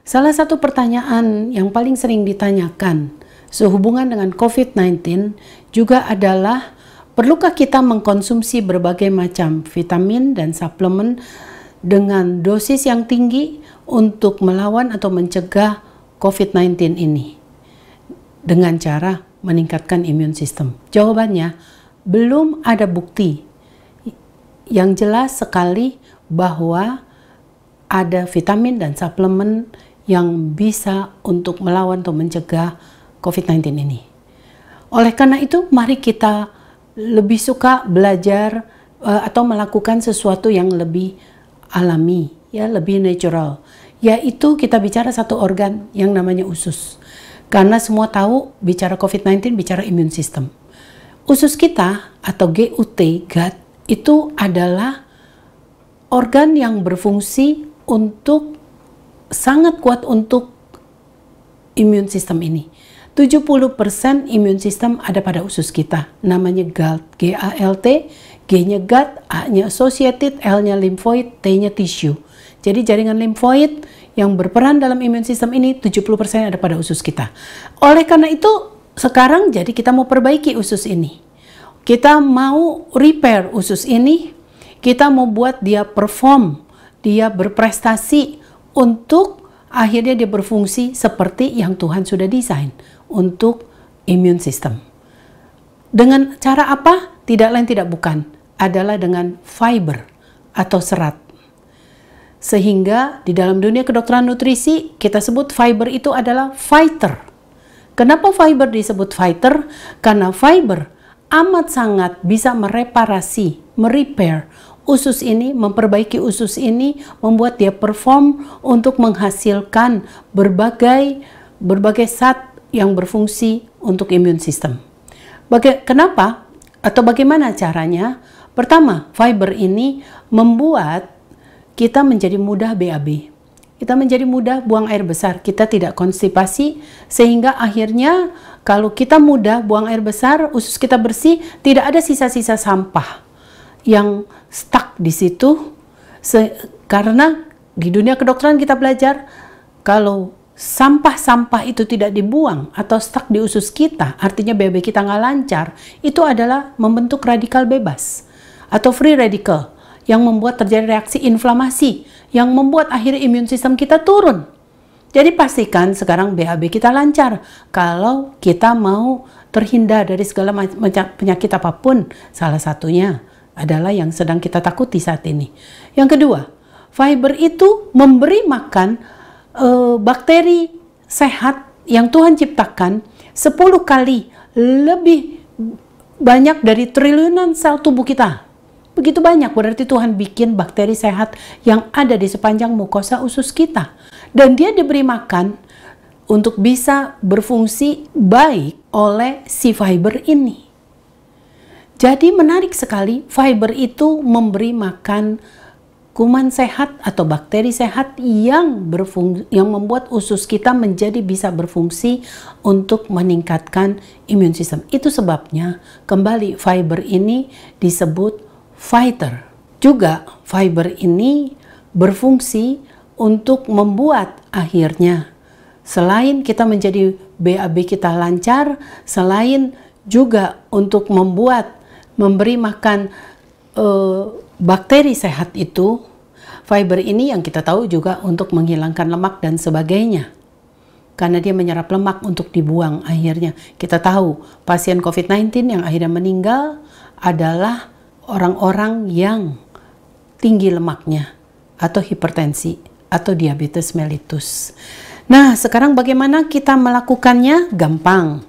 Salah satu pertanyaan yang paling sering ditanyakan sehubungan dengan COVID-19 juga adalah, perlukah kita mengkonsumsi berbagai macam vitamin dan suplemen dengan dosis yang tinggi untuk melawan atau mencegah COVID-19 ini dengan cara meningkatkan imun sistem? Jawabannya, belum ada bukti yang jelas sekali bahwa ada vitamin dan suplemen yang bisa untuk melawan atau mencegah COVID-19 ini. Oleh karena itu, mari kita lebih suka belajar atau melakukan sesuatu yang lebih alami, ya, lebih natural. Yaitu kita bicara satu organ yang namanya usus. Karena semua tahu bicara COVID-19 bicara imun sistem. Usus kita atau GUT, gut, itu adalah organ yang berfungsi untuk sangat kuat untuk imun sistem ini. 70% imun sistem ada pada usus kita. Namanya GALT, G-A-L-T, G-nya gut, A-nya associated, L-nya lymphoid, T-nya tissue. Jadi jaringan limfoid yang berperan dalam imun sistem ini 70% ada pada usus kita. Oleh karena itu, sekarang jadi kita mau perbaiki usus ini. Kita mau repair usus ini, kita mau buat dia perform, dia berprestasi untuk akhirnya dia berfungsi seperti yang Tuhan sudah desain untuk imun sistem. Dengan cara apa? Tidak lain tidak bukan, adalah dengan fiber atau serat. Sehingga di dalam dunia kedokteran nutrisi kita sebut fiber itu adalah fighter. Kenapa fiber disebut fighter? Karena fiber amat sangat bisa mereparasi, merepair usus ini, memperbaiki usus ini, membuat dia perform untuk menghasilkan berbagai zat yang berfungsi untuk imun sistem. Kenapa atau bagaimana caranya? Pertama, fiber ini membuat kita menjadi mudah BAB. Kita menjadi mudah buang air besar, kita tidak konstipasi, sehingga akhirnya kalau kita mudah buang air besar, usus kita bersih, tidak ada sisa-sisa sampah yang stuck di situ. Karena di dunia kedokteran kita belajar kalau sampah-sampah itu tidak dibuang atau stuck di usus kita, artinya BAB kita nggak lancar, itu adalah membentuk radikal bebas atau free radical yang membuat terjadi reaksi inflamasi yang membuat akhirnya imun sistem kita turun. Jadi pastikan sekarang BAB kita lancar. Kalau kita mau terhindar dari segala penyakit apapun, salah satunya adalah yang sedang kita takuti saat ini. Yang kedua, fiber itu memberi makan bakteri sehat yang Tuhan ciptakan 10 kali lebih banyak dari triliunan sel tubuh kita. Begitu banyak, berarti Tuhan bikin bakteri sehat yang ada di sepanjang mukosa usus kita. Dan dia diberi makan untuk bisa berfungsi baik oleh si fiber ini. Jadi menarik sekali, fiber itu memberi makan kuman sehat atau bakteri sehat yang membuat usus kita menjadi bisa berfungsi untuk meningkatkan imun sistem. Itu sebabnya kembali fiber ini disebut fighter. Juga fiber ini berfungsi untuk membuat akhirnya selain kita menjadi BAB kita lancar, selain juga untuk memberi makan bakteri sehat itu, fiber ini yang kita tahu juga untuk menghilangkan lemak dan sebagainya. Karena dia menyerap lemak untuk dibuang akhirnya. Kita tahu pasien COVID-19 yang akhirnya meninggal adalah orang-orang yang tinggi lemaknya atau hipertensi atau diabetes mellitus. Nah, sekarang bagaimana kita melakukannya? Gampang.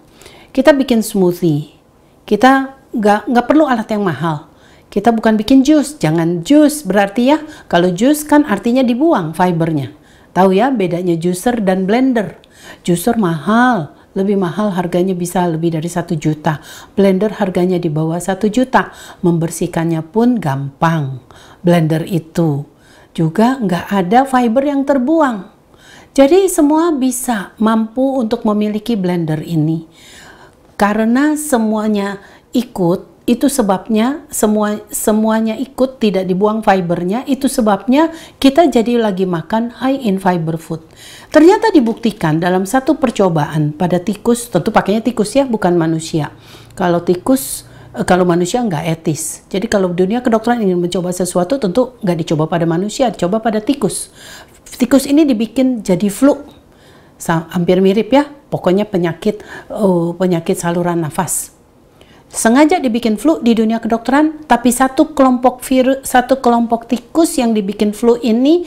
Kita bikin smoothie. Kita nggak perlu alat yang mahal. Kita bukan bikin jus, jangan jus berarti ya, kalau jus kan artinya dibuang fibernya. Tahu ya bedanya juicer dan blender. Juicer mahal, lebih mahal, harganya bisa lebih dari 1 juta. Blender harganya di bawah 1 juta. Membersihkannya pun gampang. Blender itu juga nggak ada fiber yang terbuang. Jadi semua bisa mampu untuk memiliki blender ini. Karena semuanya ikut itu sebabnya semuanya ikut, tidak dibuang fibernya. Itu sebabnya kita jadi lagi makan high in fiber food. Ternyata dibuktikan dalam satu percobaan pada tikus, tentu pakainya tikus ya, bukan manusia. Kalau tikus, kalau manusia nggak etis. Jadi kalau dunia kedokteran ingin mencoba sesuatu, tentu nggak dicoba pada manusia, dicoba pada tikus. Tikus ini dibikin jadi flu, hampir mirip ya, pokoknya penyakit saluran nafas. Sengaja dibikin flu di dunia kedokteran, tapi satu kelompok tikus yang dibikin flu ini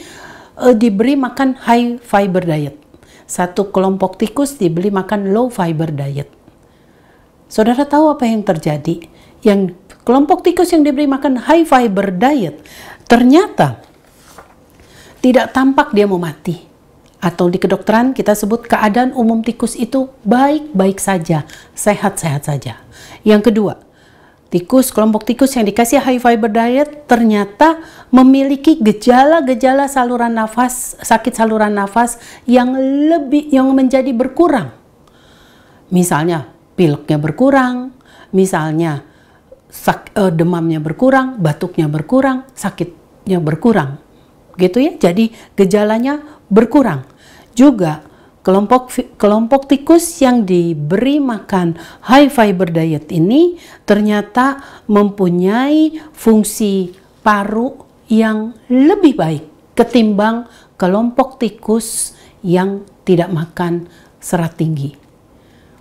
diberi makan high fiber diet. Satu kelompok tikus diberi makan low fiber diet. Saudara tahu apa yang terjadi? Yang kelompok tikus yang diberi makan high fiber diet, ternyata tidak tampak dia mau mati. Atau di kedokteran kita sebut keadaan umum tikus itu baik-baik saja, sehat-sehat saja. Yang kedua, kelompok tikus yang dikasih high fiber diet ternyata memiliki gejala-gejala saluran nafas, sakit saluran nafas yang menjadi berkurang. Misalnya pileknya berkurang, misalnya demamnya berkurang, batuknya berkurang, sakitnya berkurang. Gitu ya. Jadi gejalanya berkurang. Juga kelompok tikus yang diberi makan high fiber diet ini ternyata mempunyai fungsi paru yang lebih baik ketimbang kelompok tikus yang tidak makan serat tinggi.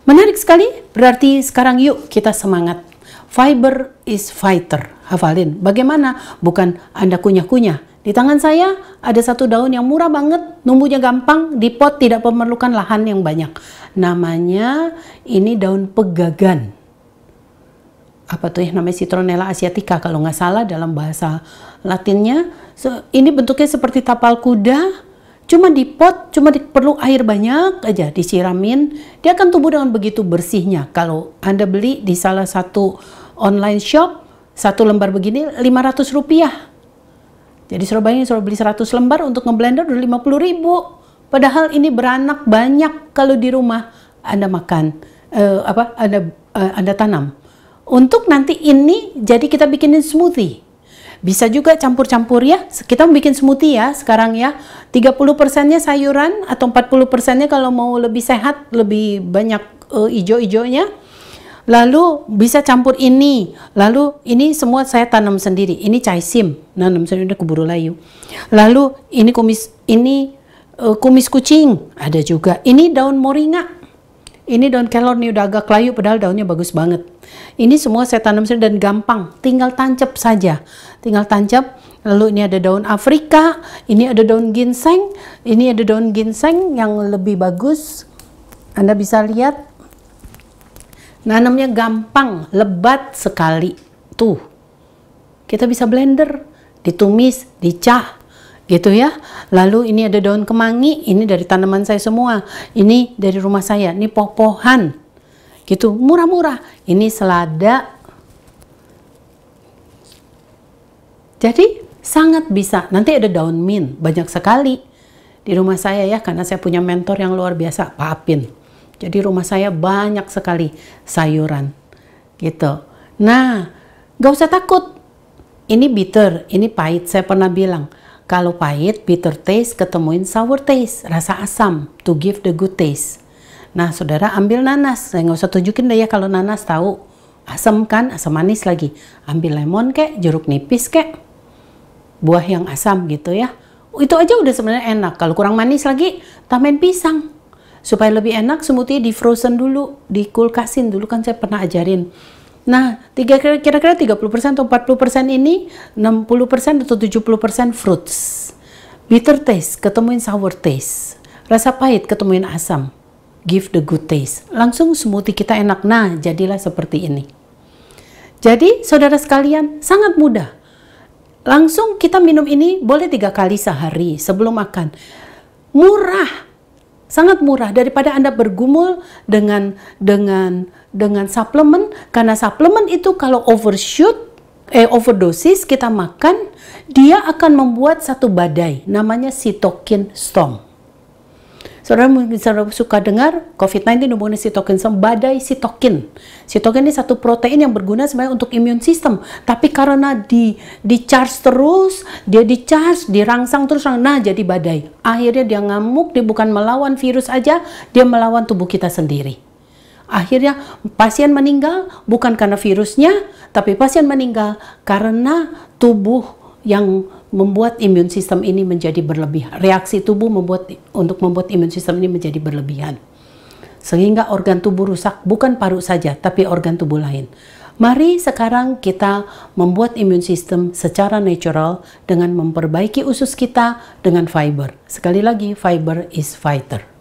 Menarik sekali, berarti sekarang yuk kita semangat. Fiber is fighter. Hafalin. Bagaimana? Bukan Anda kunyah-kunyah. Di tangan saya ada satu daun yang murah banget, numbuhnya gampang, di pot tidak memerlukan lahan yang banyak. Namanya ini daun pegagan. Apa tuh ya, namanya Citronella asiatica kalau nggak salah dalam bahasa Latinnya. Ini bentuknya seperti tapal kuda, cuma di pot, cuma perlu air banyak aja, disiramin. Dia akan tumbuh dengan begitu bersihnya. Kalau Anda beli di salah satu online shop, satu lembar begini 500 rupiah. Jadi Surabaya beli 100 lembar untuk ngeblender udah 50.000. Padahal ini beranak banyak kalau di rumah Anda makan, Anda tanam. Untuk nanti ini jadi kita bikinin smoothie. Bisa juga campur-campur ya. Kita bikin smoothie ya sekarang ya. 30%-nya sayuran atau 40%-nya kalau mau lebih sehat, lebih banyak ijo-ijonya. Lalu bisa campur ini. Lalu ini semua saya tanam sendiri. Ini caisim, nanam sendiri, udah keburu layu. Lalu ini kumis kucing, ada juga. Ini daun moringa. Ini daun kelor nih udah agak layu padahal daunnya bagus banget. Ini semua saya tanam sendiri dan gampang, tinggal tancap saja. Tinggal tancap. Lalu ini ada daun Afrika, ini ada daun ginseng, ini ada daun ginseng yang lebih bagus. Anda bisa lihat. Nanamnya gampang, lebat sekali. Tuh, kita bisa blender, ditumis, dicah, gitu ya. Lalu ini ada daun kemangi, ini dari tanaman saya semua. Ini dari rumah saya, ini poh-pohan, gitu, murah-murah. Ini selada. Jadi sangat bisa. Nanti ada daun mint, banyak sekali di rumah saya ya, karena saya punya mentor yang luar biasa, Pak Apin. Jadi rumah saya banyak sekali sayuran, gitu. Nah, gak usah takut. Ini bitter, ini pahit. Saya pernah bilang, kalau pahit, bitter taste ketemuin sour taste, rasa asam, to give the good taste. Nah, saudara ambil nanas. Saya nggak usah tunjukin deh ya kalau nanas tahu. Asam kan, asam manis lagi. Ambil lemon kek, jeruk nipis kek, buah yang asam gitu ya. Itu aja udah sebenarnya enak. Kalau kurang manis lagi, tambahin pisang. Supaya lebih enak, smoothie di frozen dulu, dikulkasin dulu, kan saya pernah ajarin. Nah, kira-kira 30% atau 40% ini, 60% atau 70% fruits. Bitter taste, ketemuin sour taste. Rasa pahit, ketemuin asam. Give the good taste. Langsung smoothie kita enak. Nah, jadilah seperti ini. Jadi, saudara sekalian, sangat mudah. Langsung kita minum ini boleh 3 kali sehari sebelum makan. Murah. Sangat murah daripada Anda bergumul dengan suplemen, karena suplemen itu kalau overdosis kita makan, dia akan membuat satu badai namanya cytokine storm. Saudara mungkin suka dengar COVID-19 hubungannya sitokin sama badai sitokin. Sitokin ini satu protein yang berguna sebenarnya untuk imun sistem, tapi karena di charge terus, dia di charge, dirangsang terus, nah jadi badai. Akhirnya dia ngamuk, dia bukan melawan virus aja, dia melawan tubuh kita sendiri. Akhirnya pasien meninggal bukan karena virusnya, tapi pasien meninggal karena tubuh yang membuat imun sistem ini menjadi berlebihan. Reaksi tubuh untuk membuat imun sistem ini menjadi berlebihan. Sehingga organ tubuh rusak, bukan paru saja, tapi organ tubuh lain. Mari sekarang kita membuat imun sistem secara natural dengan memperbaiki usus kita dengan fiber. Sekali lagi, fiber is fighter.